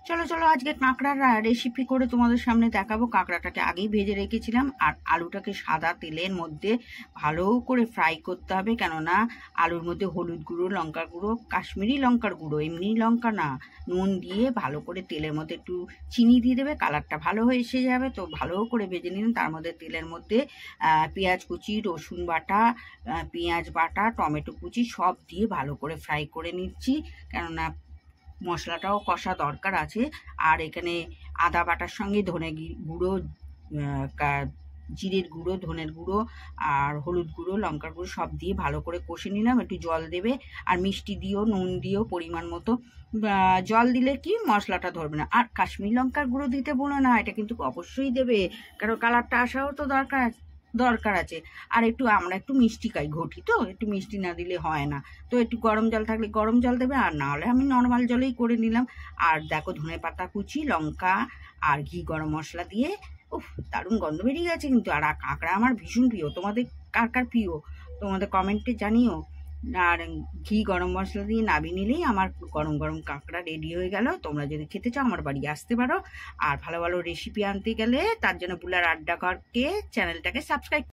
চলো চলো আজকে কাঁকড়ার রেসিপি করে তোমাদের সামনে দেখাবো। কাঁকড়াটাকে আগেই ভেজে রেখেছিলাম, আর আলুটাকে সাদা তেলের মধ্যে ভালো করে ফ্রাই করতে হবে, কেননা আলুর মধ্যে হলুদ গুঁড়ো, লঙ্কার গুঁড়ো, কাশ্মীরি লঙ্কার গুঁড়ো, এমনি লঙ্কা না, নুন দিয়ে ভালো করে তেলের মধ্যে একটু চিনি দিয়ে দেবে, কালারটা ভালো হয়ে এসে যাবে। তো ভালো করে ভেজে নিন। তার মধ্যে তেলের মধ্যে পেঁয়াজ কুচি, রসুন বাটা, পেঁয়াজ বাটা, টমেটো কুচি সব দিয়ে ভালো করে ফ্রাই করে নিচ্ছি, কেননা মশলাটাও কষা দরকার আছে। আর এখানে আদা বাটার সঙ্গে ধনে গুঁড়ো, জিরের গুঁড়ো, ধনের গুঁড়ো আর হলুদ গুঁড়ো, লঙ্কার গুঁড়ো সব দিয়ে ভালো করে কষে নিলাম। একটু জল দেবে, আর মিষ্টি দিও, নুন দিও পরিমাণ মতো। জল দিলে কি মশলাটা ধরবে না। আর কাশ্মীরি লঙ্কার গুঁড়ো দিতে বলো না, এটা কিন্তু অবশ্যই দেবে, কারণ কালারটা আসাও তো দরকার আছে। আর আমরা একটু মিষ্টি খাই, ঘটি তো, একটু মিষ্টি না দিলে হয় না। তো একটু গরম জল থাকলে গরম জল দেবে, আর না হলে আমি নর্মাল জলেই করে নিলাম। আর দেখো, ধনে পাতা কুচি, লঙ্কা আর ঘি গরম মশলা দিয়ে, উফ, দারুণ গন্ধ বেরিয়ে গেছে কিন্তু। আর কাঁকড়া আমার ভীষণ প্রিয়। তোমাদের কার কার প্রিয় তোমাদের কমেন্টে জানিও। আর ঘি গরম মশলা দিয়ে নামিয়ে নিলেই আমার গরম গরম কাঁকড়া রেডি হয়ে গেল। তোমরা যদি খেতে চাও আমার বাড়ি আসতে পারো। আর ভালো ভালো রেসিপি আনতে গেলে তার জন্য বুলার আড্ডা ঘরকে চ্যানেলটাকে সাবস্ক্রাইব